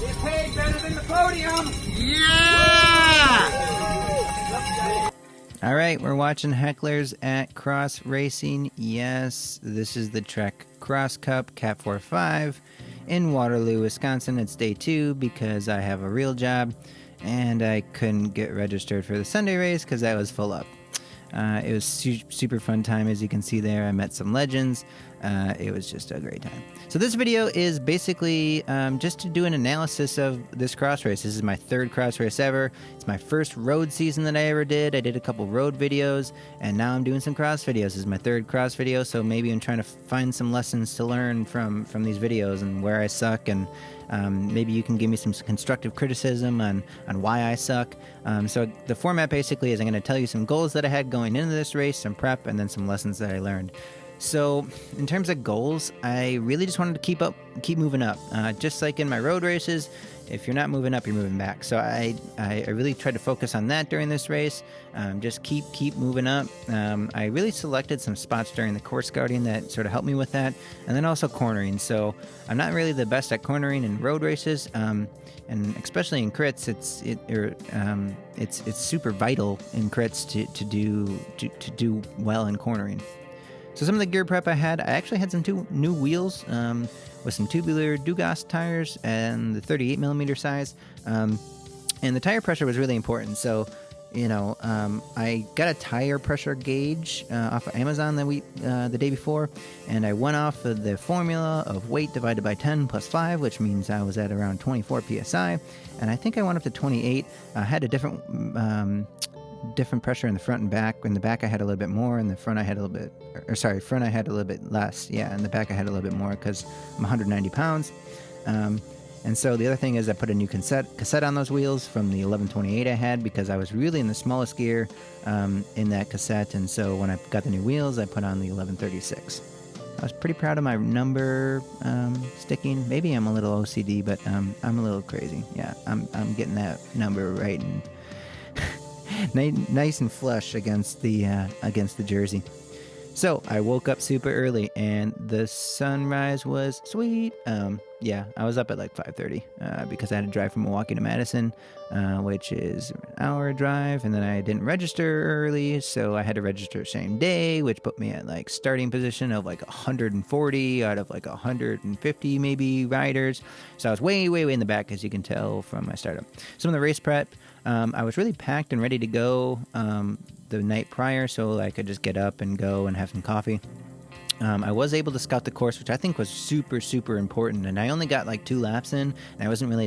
Get paid better than the podium. Yeah! All right, we're watching hecklers at Cross Racing. Yes, this is the Trek Cross Cup Cat 4-5 in Waterloo, Wisconsin. It's day 2 because I have a real job and I couldn't get registered for the Sunday race because I was full up. It was super fun time, as you can see there. I met some legends. It was just a great time. So this video is basically just to do an analysis of this cross race. This is my 3rd cross race ever. It's my first road season that I ever did. I did a couple road videos, and now I'm doing some cross videos. This is my 3rd cross video, so maybe I'm trying to find some lessons to learn from these videos and where I suck, and maybe you can give me some constructive criticism on why I suck. So the format basically is I'm going to tell you some goals that I had going into this race, some prep, and then some lessons that I learned. So in terms of goals, I really just wanted to keep moving up. Just like in my road races, if you're not moving up, you're moving back. So I really tried to focus on that during this race. Just keep moving up. I really selected some spots during the course scouting that sort of helped me with that, and then also cornering. So I'm not really the best at cornering in road races, and especially in crits, it's super vital in crits to do well in cornering. So some of the gear prep I actually had some new wheels with some tubular Dugas tires and the 38mm size. And the tire pressure was really important. So, I got a tire pressure gauge off of Amazon the day before, and I went off of the formula of weight divided by 10 plus 5, which means I was at around 24 psi, and I think I went up to 28. I had a different pressure in the front and back. In the back I had a little bit more, in the front I had a little bit, front I had a little bit less. Yeah, in the back I had a little bit more because I'm 190 pounds. And so the other thing is I put a new cassette on those wheels from the 1128 I had because I was really in the smallest gear in that cassette. And so when I got the new wheels, I put on the 1136. I was pretty proud of my number sticking. Maybe I'm a little OCD, but I'm a little crazy. Yeah, I'm getting that number right and nice and flush against the jersey. So I woke up super early and the sunrise was sweet. Yeah, I was up at like 5:30 because I had to drive from Milwaukee to Madison, which is an hour drive, and then I didn't register early, so I had to register same day, which put me at like starting position of like 140 out of like 150 maybe riders. So I was way in the back, as you can tell from my startup. Some of the race prep, I was really packed and ready to go the night prior, so I could just get up and go and have some coffee. I was able to scout the course, which I think was super important, and I only got like 2 laps in, and I wasn't really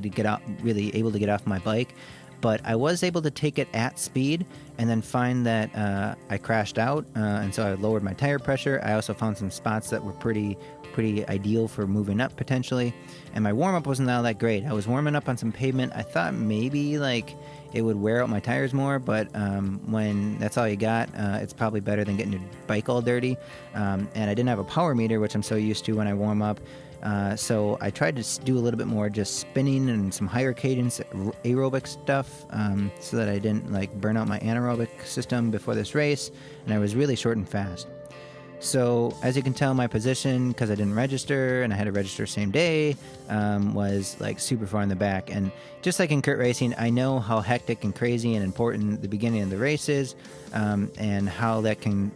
able to get off my bike, but I was able to take it at speed and then find that I crashed out, and so I lowered my tire pressure. I also found some spots that were pretty ideal for moving up potentially, and my warm-up wasn't all that great. I was warming up on some pavement. I thought maybe like it would wear out my tires more, but when that's all you got, it's probably better than getting your bike all dirty. And I didn't have a power meter, which I'm so used to when I warm up. So I tried to do a little bit more just spinning and some higher cadence aerobic stuff so that I didn't like burn out my anaerobic system before this race, and I was really short and fast. So as you can tell, my position, because I didn't register and I had to register same day, was like super far in the back. And just like in kart racing, I know how hectic and crazy and important the beginning of the race is, and how that can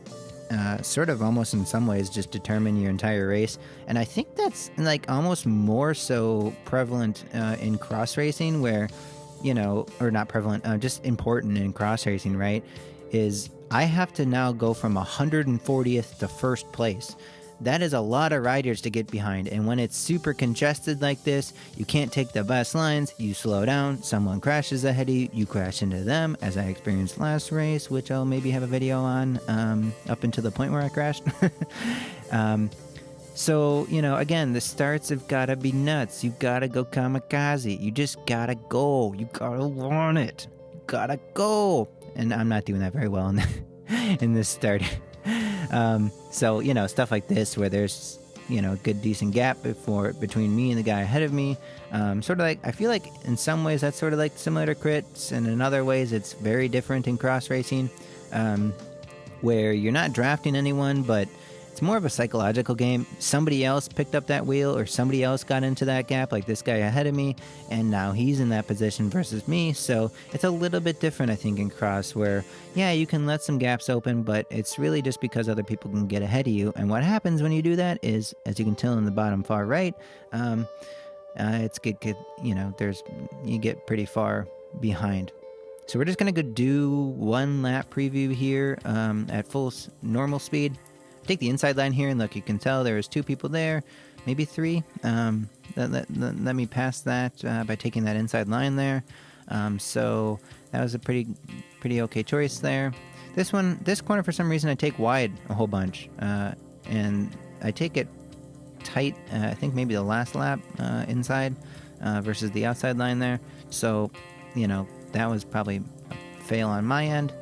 sort of almost in some ways just determine your entire race. And I think that's like almost more so prevalent in cross racing, where, or not prevalent, just important in cross racing, right, is I have to now go from 140th to first place. That is a lot of riders to get behind, and when it's super congested like this, you can't take the best lines, you slow down, someone crashes ahead of you, you crash into them, as I experienced last race, which I'll maybe have a video on up until the point where I crashed. So, again, the starts have got to be nuts. You got to go kamikaze. You just got to go. You got to want it. You got to go. And I'm not doing that very well in this start. So, stuff like this where there's, a good decent gap between me and the guy ahead of me. Sort of like, I feel like in some ways that's sort of like similar to crits, and in other ways it's very different in cross racing, where you're not drafting anyone, but it's more of a psychological game. Somebody else picked up that wheel, or somebody else got into that gap, like this guy ahead of me, and now he's in that position versus me. So it's a little bit different, I think, in cross, where, yeah, you can let some gaps open, but it's really just because other people can get ahead of you. And what happens when you do that is, as you can tell in the bottom far right, it's good, you get pretty far behind. So we're just going to go do one lap preview here at full normal speed. Take the inside line here, and look, you can tell there's 2 people there, maybe 3. Let me pass that by taking that inside line there. So that was a pretty okay choice there. This corner, for some reason, I take wide a whole bunch, and I take it tight. I think maybe the last lap inside versus the outside line there. So, that was probably a fail on my end.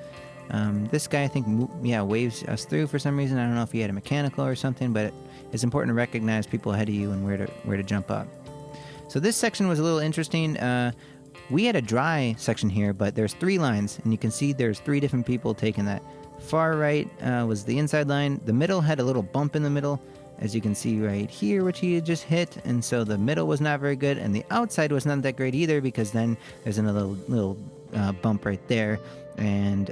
This guy, I think, waves us through for some reason. I don't know if he had a mechanical or something, but it's important to recognize people ahead of you and where to jump up. So this section was a little interesting. We had a dry section here, but there's 3 lines, and you can see there's 3 different people taking that. Far right was the inside line. The middle had a little bump in the middle, as you can see right here, which he had just hit, and so the middle was not very good, and the outside was not that great either, because then there's another little bump right there, and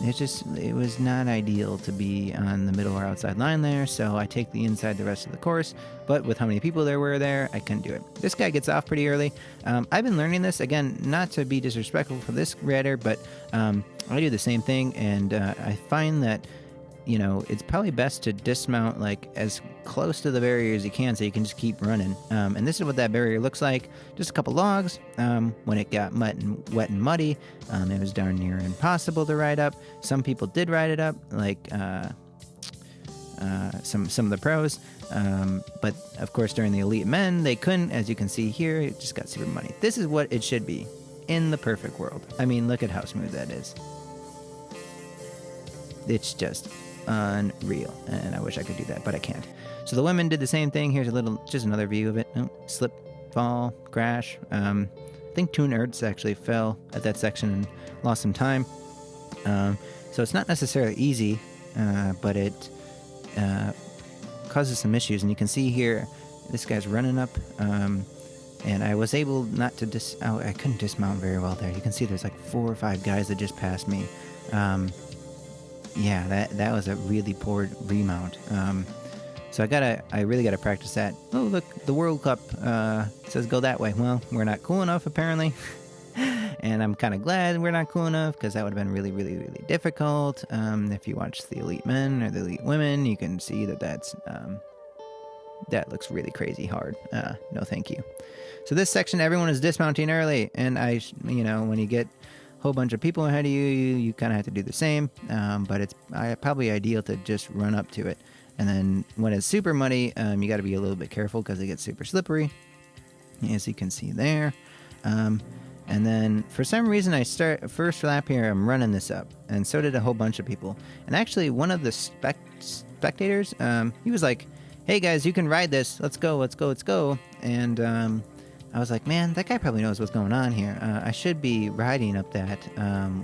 it was not ideal to be on the middle or outside line there. So I take the inside the rest of the course, but with how many people there were there, I couldn't do it. This guy gets off pretty early. I've been learning this, again, not to be disrespectful for this rider, but I do the same thing, and I find that it's probably best to dismount like as close to the barrier as you can, so you can just keep running. And this is what that barrier looks like. Just a couple logs. When it got wet and muddy, it was darn near impossible to ride up. Some people did ride it up, like some of the pros. But of course, during the elite men, they couldn't. As you can see here, it just got super muddy. This is what it should be in the perfect world. I mean, look at how smooth that is. It's just unreal, and I wish I could do that, but I can't. So the women did the same thing. Here's just another view of it. Slip, fall, crash. I think 2 nerds actually fell at that section and lost some time. So it's not necessarily easy, but it causes some issues. And you can see here, this guy's running up, and I was able not to I couldn't dismount very well there. You can see there's like 4 or 5 guys that just passed me. Yeah, that was a really poor remount. So I really gotta practice that. Oh, look, the World Cup says go that way. Well, we're not cool enough, apparently. And I'm kind of glad we're not cool enough, because that would have been really, really, really difficult. If you watch the elite men or the elite women, you can see that looks really crazy hard. No, thank you. So this section, everyone is dismounting early, and when you get whole bunch of people ahead of you kind of have to do the same, but it's probably ideal to just run up to it. And then when it's super muddy, you got to be a little bit careful, because it gets super slippery, as you can see there. And then for some reason, I start first lap here, I'm running this up, and so did a whole bunch of people. And actually, one of the spectators, he was like, "Hey guys, you can ride this. Let's go." And I was like, man, that guy probably knows what's going on here. I should be riding up that.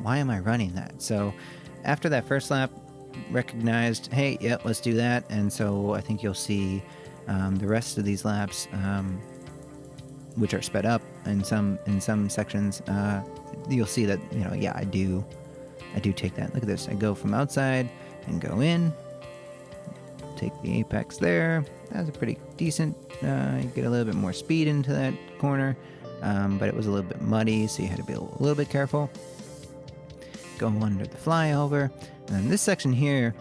Why am I running that? So after that first lap, recognized, hey, yeah, let's do that. And so I think you'll see the rest of these laps, which are sped up in some sections. You'll see that, I do take that. Look at this. I go from outside and go in. Take the apex there. That was a pretty decent. You get a little bit more speed into that corner, but it was a little bit muddy, so you had to be a little bit careful. Go under the flyover. And then this section here,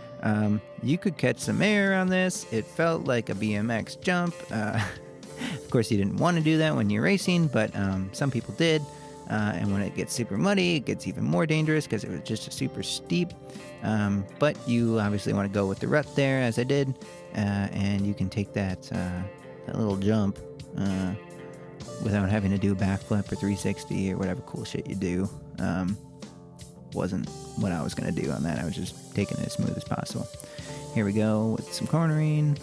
you could catch some air on this. It felt like a BMX jump. Of course, you didn't want to do that when you're racing, but some people did. And when it gets super muddy, it gets even more dangerous, because it was just a super steep. But you obviously want to go with the rut there, as I did, and you can take that little jump without having to do a backflip or 360 or whatever cool shit you do. Wasn't what I was going to do on that. I was just taking it as smooth as possible. Here we go with some cornering.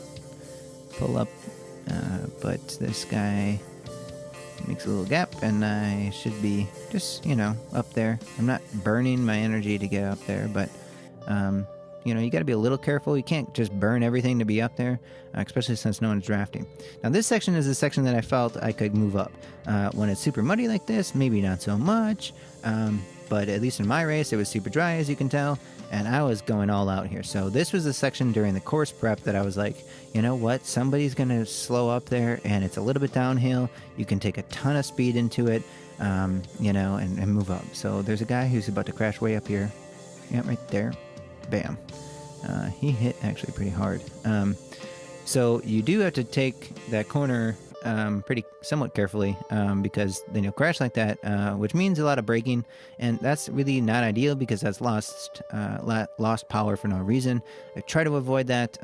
Pull up, but this guy makes a little gap, and I should be just, up there. I'm not burning my energy to get up there, but you got to be a little careful. You can't just burn everything to be up there, especially since no one's drafting. Now, this section is a section that I felt I could move up. When it's super muddy like this, maybe not so much, but at least in my race, it was super dry, as you can tell, and I was going all out here. So this was the section during the course prep that I was like, you know what, somebody's going to slow up there, and it's a little bit downhill. You can take a ton of speed into it, and move up. So there's a guy who's about to crash way up here. Yeah, right there. Bam. He hit actually pretty hard. So you do have to take that corner somewhat carefully, because then you'll crash like that, which means a lot of braking, and that's really not ideal because that's lost power for no reason. I try to avoid that,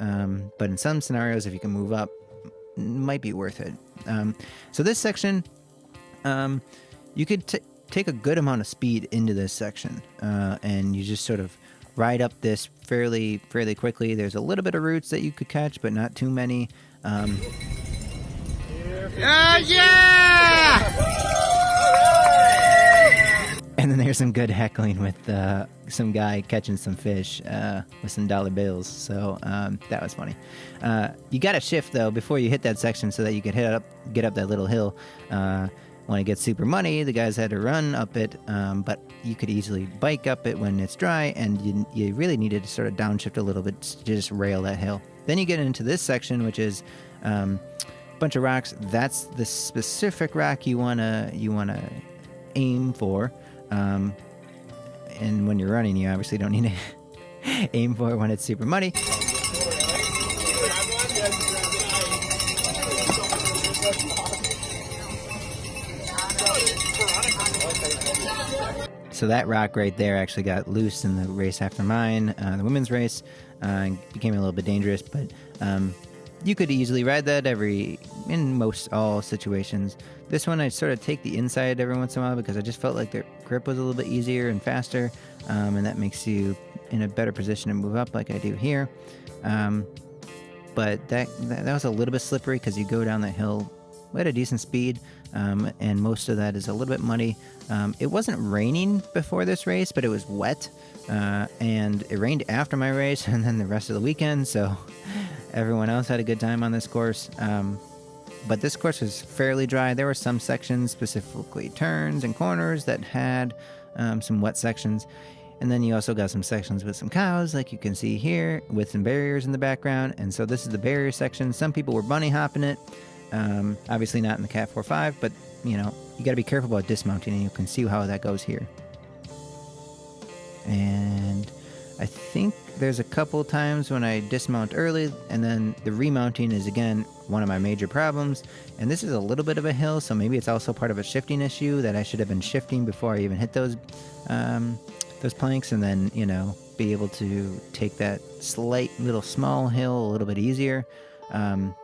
but in some scenarios, if you can move up, it might be worth it. So this section, you could take a good amount of speed into this section, and you just sort of ride up this fairly quickly. There's a little bit of roots that you could catch, but not too many. Yeah! And then there's some good heckling with some guy catching some fish with some dollar bills. So that was funny. You got to shift though before you hit that section so that you could get up that little hill. When it gets super muddy, the guys had to run up it, but you could easily bike up it when it's dry, and you really needed to sort of downshift a little bit to just rail that hill. Then you get into this section, which is a bunch of rocks. That's the specific rock you wanna aim for, and when you're running, you obviously don't need to aim for it when it's super muddy. So that rock right there actually got loose in the race after mine, the women's race, and became a little bit dangerous, but you could easily ride that in most all situations. This one I sort of take the inside every once in a while because I just felt like the grip was a little bit easier and faster, and that makes you in a better position to move up like I do here. But that was a little bit slippery because you go down that hill at a decent speed, and most of that is a little bit muddy. It wasn't raining before this race, but it was wet, and it rained after my race and then the rest of the weekend, so everyone else had a good time on this course. But this course was fairly dry. There were some sections, specifically turns and corners, that had some wet sections. And then you also got some sections with some cows, like you can see here, with some barriers in the background. And so this is the barrier section. Some people were bunny hopping it. Obviously not in the Cat 4.5, but you got to be careful about dismounting, and you can see how that goes here. And I think there's a couple times when I dismount early, and then the remounting is again one of my major problems. And this is a little bit of a hill, so maybe it's also part of a shifting issue that I should have been shifting before I even hit those planks, and then be able to take that slight little small hill a little bit easier.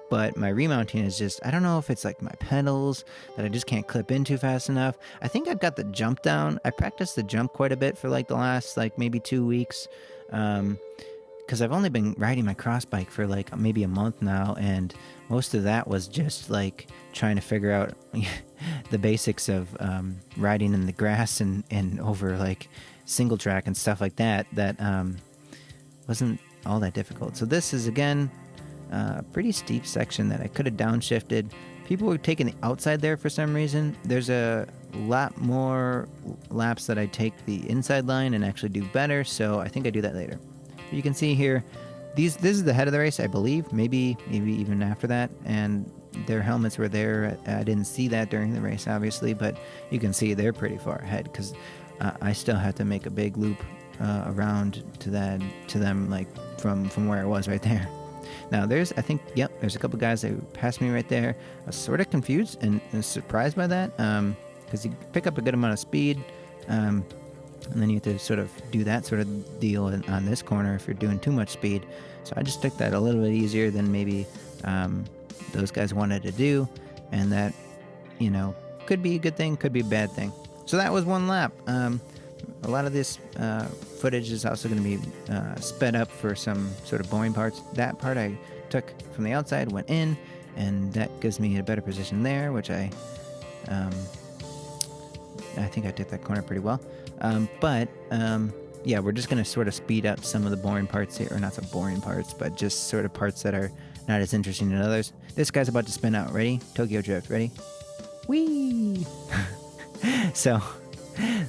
But my remounting is just, I don't know if it's like my pedals that I just can't clip into fast enough. I think I've got the jump down. I practiced the jump quite a bit for like the last maybe 2 weeks, because I've only been riding my cross bike for like maybe a month now, and most of that was just like trying to figure out the basics of riding in the grass and over like single track and stuff like that wasn't all that difficult. So this is again a pretty steep section that I could have downshifted. People were taking the outside there for some reason. There's a lot more laps that I take the inside line and actually do better, so I think I do that later. You can see here, this is the head of the race, I believe, maybe even after that, and their helmets were there. I didn't see that during the race, obviously, but you can see they're pretty far ahead because I still have to make a big loop around to them, like from where I was right there. Now there's a couple guys that passed me right there. I was sort of confused and surprised by that, because you pick up a good amount of speed, and then you have to sort of do that sort of deal on this corner if you're doing too much speed. So I just took that a little bit easier than maybe those guys wanted to do, and that could be a good thing, could be a bad thing. So that was one lap. A lot of this footage is also going to be sped up for some sort of boring parts. That part I took from the outside, went in, and that gives me a better position there, which I think I took that corner pretty well. But yeah, we're just going to sort of speed up some of the boring parts here, or not the boring parts, but just sort of parts that are not as interesting as others. This guy's about to spin out. Ready? Tokyo Drift. Ready? Whee! So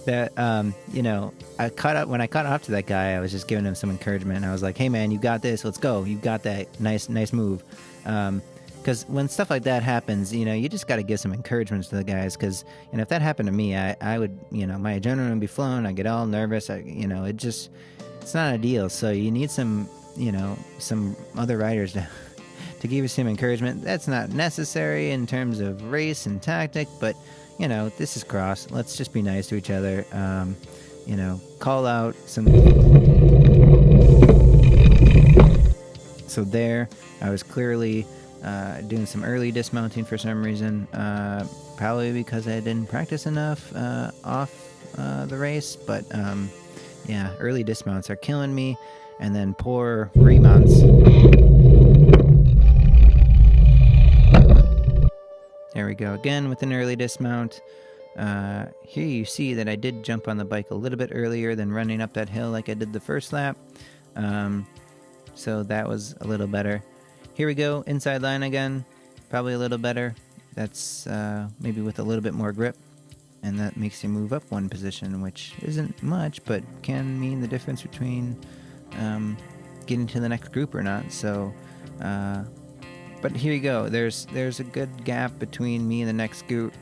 that I caught up when I caught up to that guy. I was just giving him some encouragement. I was like, "Hey, man, you got this. Let's go. You got that. Nice move." Because when stuff like that happens, you just got to give some encouragement to the guys. Because if that happened to me, I would, my adrenaline would be flowing. I get all nervous. It's not ideal. So you need some other riders to give you some encouragement. That's not necessary in terms of race and tactic, but this is cross. Let's just be nice to each other. Call out some. So there, I was clearly doing some early dismounting for some reason, probably because I didn't practice enough off the race. But yeah, early dismounts are killing me, and then poor remounts. There we go again with an early dismount. Here you see that I did jump on the bike a little bit earlier than running up that hill like I did the first lap. So that was a little better. Here we go, inside line again, probably a little better. That's maybe with a little bit more grip, and that makes you move up one position, which isn't much, but can mean the difference between getting to the next group or not. So, but here you go. There's a good gap between me and the next group.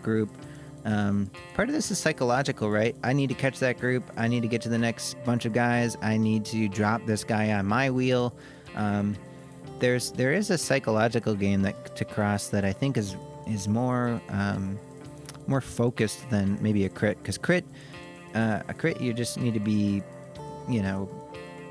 Part of this is psychological, right? I need to catch that group. I need to get to the next bunch of guys. I need to drop this guy on my wheel. There is a psychological game to cross that I think is more focused than maybe a crit. Because a crit you just need to be,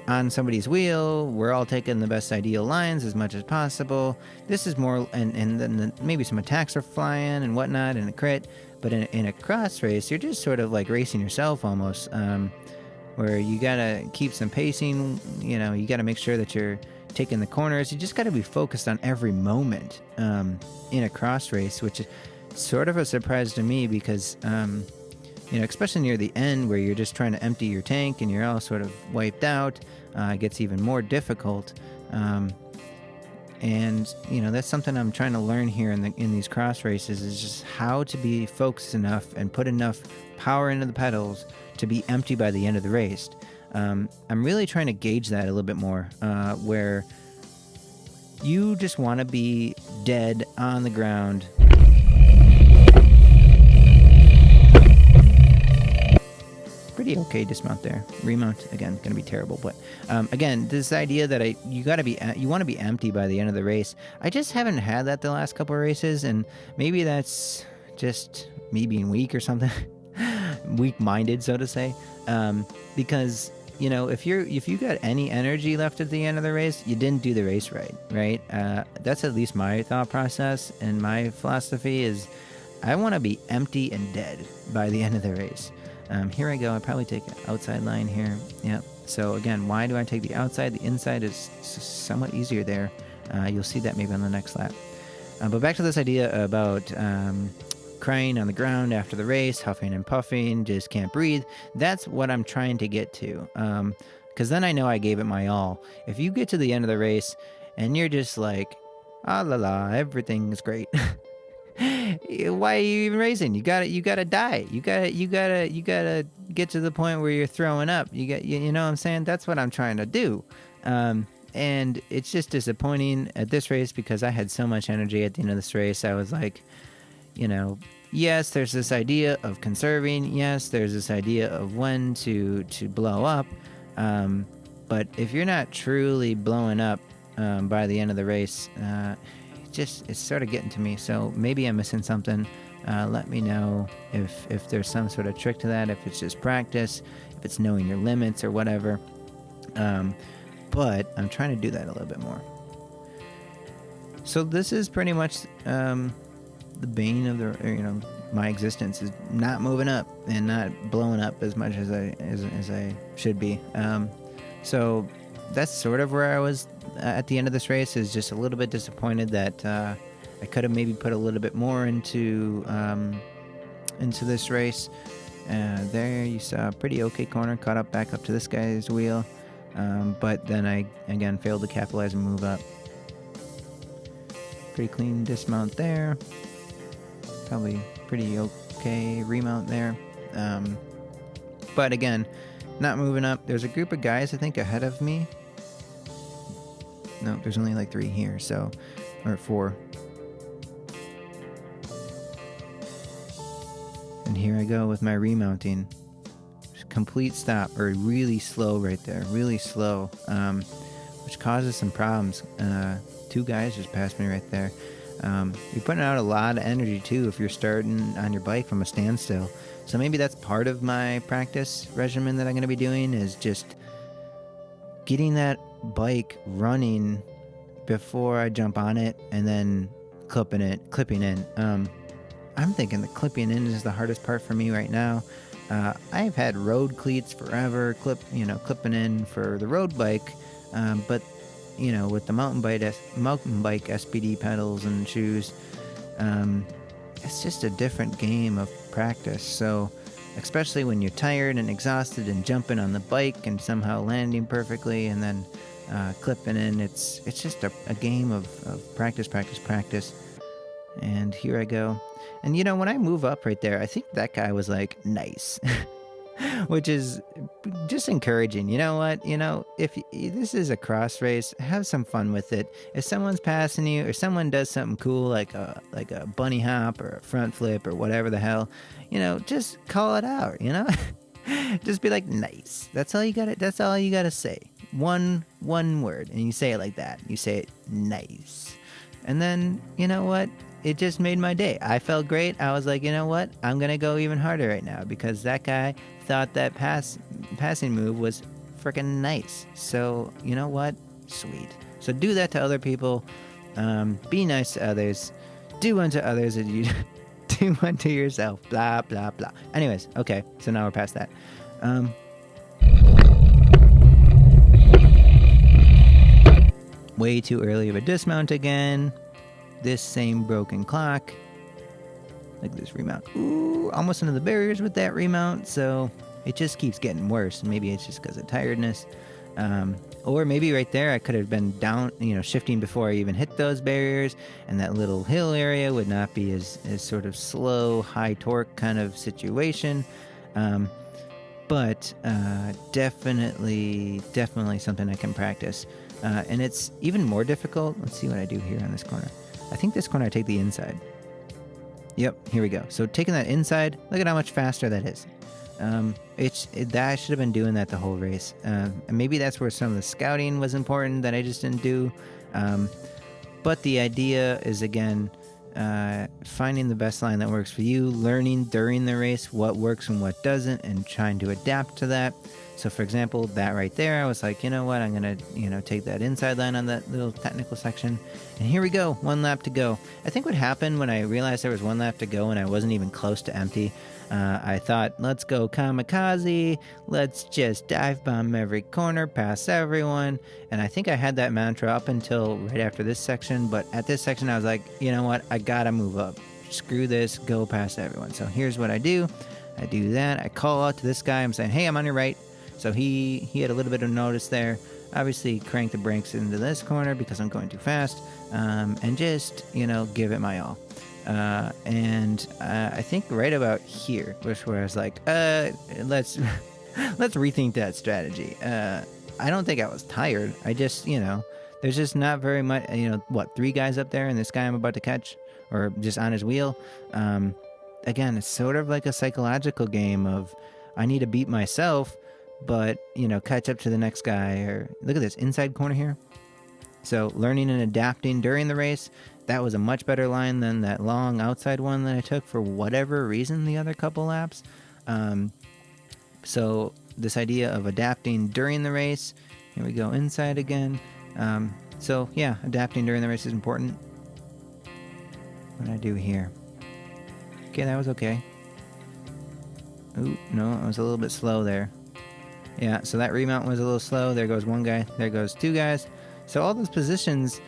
on somebody's wheel. We're all taking the best ideal lines as much as possible. This is more, and then maybe some attacks are flying and whatnot in a crit. But in a cross race, you're just sort of like racing yourself almost, where you gotta keep some pacing. You gotta make sure that you're taking the corners. You just gotta be focused on every moment in a cross race, which is sort of a surprise to me because, especially near the end where you're just trying to empty your tank and you're all sort of wiped out, it gets even more difficult. And that's something I'm trying to learn here in these cross races, is just how to be focused enough and put enough power into the pedals to be empty by the end of the race. I'm really trying to gauge that a little bit more, where you just want to be dead on the ground. Pretty okay dismount there. Remount again, gonna be terrible. But again, this idea that you want to be empty by the end of the race. I just haven't had that the last couple of races, and maybe that's just me being weak or something, weak-minded, so to say. Because if you got any energy left at the end of the race, you didn't do the race right? That's at least my thought process, and my philosophy is I want to be empty and dead by the end of the race. Here I go. I probably take an outside line here. Yep. So again, why do I take the outside? The inside is somewhat easier there. You'll see that maybe on the next lap. But back to this idea about crying on the ground after the race, huffing and puffing, just can't breathe. That's what I'm trying to get to. Because then I know I gave it my all. If you get to the end of the race and you're just like, ah la la, everything's great. Why are you even racing? You gotta die. You gotta get to the point where you're throwing up. You know what I'm saying? That's what I'm trying to do. And it's just disappointing at this race because I had so much energy at the end of this race. I was like, yes, there's this idea of conserving. Yes, there's this idea of when to blow up. But if you're not truly blowing up by the end of the race, it's sort of getting to me. So maybe I'm missing something. Let me know if there's some sort of trick to that, if it's just practice, if it's knowing your limits or whatever. But I'm trying to do that a little bit more. So this is pretty much the bane of my existence, is not moving up and not blowing up as much as I should be. So that's sort of where I was at the end of this race, is just a little bit disappointed that I could have maybe put a little bit more into this race. There you saw a pretty okay corner, caught up back up to this guy's wheel, but then I again failed to capitalize and move up. Pretty clean dismount there. Probably pretty okay remount there. But again, not moving up. There's a group of guys I think ahead of me. No, there's only like 3 here, so, or 4. And here I go with my remounting. Complete stop, or really slow right there, really slow, which causes some problems. 2 guys just passed me right there. You're putting out a lot of energy too if you're starting on your bike from a standstill. So maybe that's part of my practice regimen that I'm going to be doing, is just getting that bike running before I jump on it and then clipping in. I'm thinking the clipping in is the hardest part for me right now. I've had road cleats forever, clipping in for the road bike, but with the mountain bike SPD pedals and shoes, it's just a different game of practice. So, especially when you're tired and exhausted and jumping on the bike and somehow landing perfectly and then clipping in, it's just a game of practice. And here I go. And when I move up right there, I think that guy was like, nice. Which is just encouraging. You know what? If this is a cross race, have some fun with it. If someone's passing you, or someone does something cool like a bunny hop or a front flip or whatever the hell, just call it out. Just be like, nice. That's all you gotta say. One word, and you say it like that. You say it, nice. And then, you know what? It just made my day. I felt great. I was like, you know what? I'm going to go even harder right now because that guy thought that passing move was freaking nice. So, you know what? Sweet. So do that to other people. Be nice to others. Do unto others as you do unto yourself. Blah, blah, blah. Anyways, okay. So now we're past that. Way too early of a dismount again. This same broken clock. Look at this remount. Ooh, almost into the barriers with that remount, so it just keeps getting worse. Maybe it's just because of tiredness. Or maybe right there I could have been down, shifting before I even hit those barriers, and that little hill area would not be as sort of slow, high torque kind of situation. But definitely something I can practice. And it's even more difficult. Let's see what I do here on this corner. I think this corner I take the inside. Yep, here we go. So taking that inside, look at how much faster that is. I should have been doing that the whole race. And maybe that's where some of the scouting was important that I just didn't do. But the idea is, again, finding the best line that works for you, learning during the race what works and what doesn't, and trying to adapt to that. So, for example, that right there, I was like, you know what, I'm going to, take that inside line on that little technical section. And here we go, 1 lap to go. I think what happened when I realized there was 1 lap to go and I wasn't even close to empty, I thought, let's go kamikaze, let's just dive bomb every corner, pass everyone. And I think I had that mantra up until right after this section, but at this section I was like, you know what, I gotta move up. Screw this, go past everyone. So here's what I do. I do that, I call out to this guy, I'm saying, hey, I'm on your right. So he had a little bit of notice there. Obviously crank the brakes into this corner because I'm going too fast, and just, give it my all. And I think right about here was where I was like, let's rethink that strategy. I don't think I was tired. I just, there's just not very much, 3 guys up there and this guy I'm about to catch, or just on his wheel. Again, it's sort of like a psychological game of I need to beat myself, but, catch up to the next guy. Or look at this inside corner here. So learning and adapting during the race, that was a much better line than that long outside one that I took for whatever reason the other couple laps. So this idea of adapting during the race, here we go inside again. So yeah, adapting during the race is important. What did I do here? Okay, that was okay. Ooh, no, I was a little bit slow there. Yeah, so that remount was a little slow. There goes 1 guy. There goes 2 guys. So all those positions,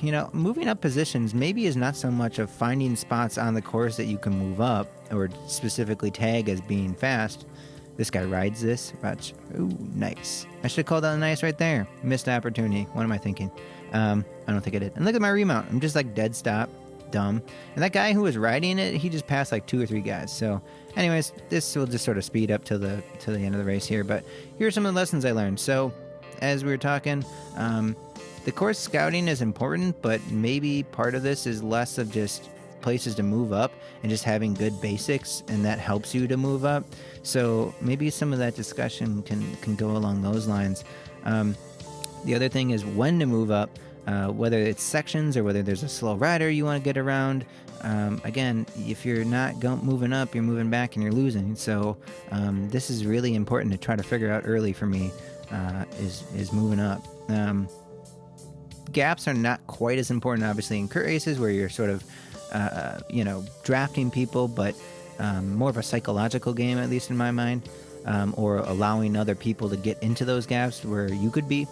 you know, moving up positions maybe is not so much of finding spots on the course that you can move up or specifically tag as being fast. This guy rides this. Watch. Ooh, nice. I should have called out a nice right there. Missed opportunity. What am I thinking? I don't think I did. And look at my remount. I'm just like dead stop. Dumb. And that guy who was riding it, he just passed like 2 or 3 guys. So anyways, this will just sort of speed up to the end of the race here. But here are some of the lessons I learned. So as we were talking, the course scouting is important, but maybe part of this is less of just places to move up and just having good basics, and that helps you to move up. So maybe some of that discussion can go along those lines. The other thing is when to move up, whether it's sections or whether there's a slow rider you want to get around. Again, if you're not moving up, you're moving back and you're losing. So this is really important to try to figure out early for me, is moving up. Gaps are not quite as important, obviously, in crit races where you're sort of, drafting people, but more of a psychological game, at least in my mind, or allowing other people to get into those gaps where you could be.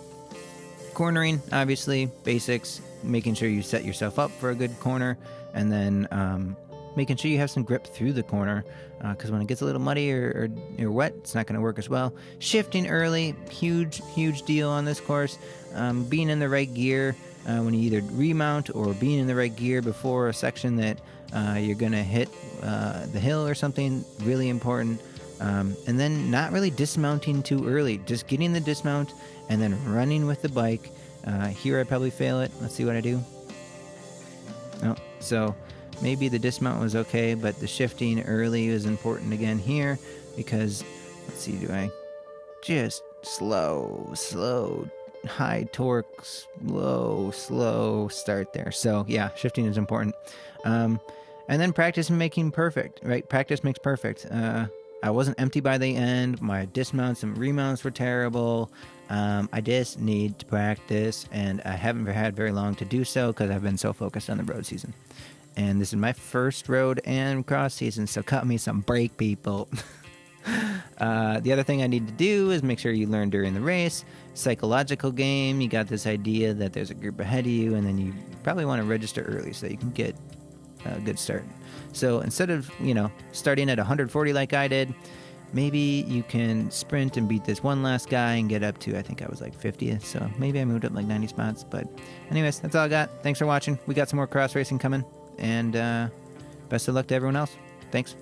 Cornering, obviously, basics, making sure you set yourself up for a good corner, and then making sure you have some grip through the corner, because when it gets a little muddy or wet, it's not going to work as well. Shifting early, huge deal on this course. Being in the right gear when you either remount or being in the right gear before a section that you're going to hit the hill or something, really important. And then not really dismounting too early, just getting the dismount and then running with the bike. Here I probably fail it. Let's see what I do. Oh, so maybe the dismount was okay, but the shifting early is important again here because, let's see, do I just slow, high torque, slow start there. So yeah, shifting is important. And then practice making perfect, right? Practice makes perfect. I wasn't empty by the end. My dismounts and remounts were terrible. I just need to practice, and I haven't had very long to do so because I've been so focused on the road season. And this is my first road and cross season, so cut me some break, people. The other thing I need to do is make sure you learn during the race. Psychological game, you got this idea that there's a group ahead of you, and then you probably want to register early so you can get a good start. So instead of, starting at 140 like I did, maybe you can sprint and beat this one last guy and get up to, I think I was like 50th, so maybe I moved up like 90 spots. But anyways, that's all I got. Thanks for watching. We got some more cross racing coming, and best of luck to everyone else. Thanks.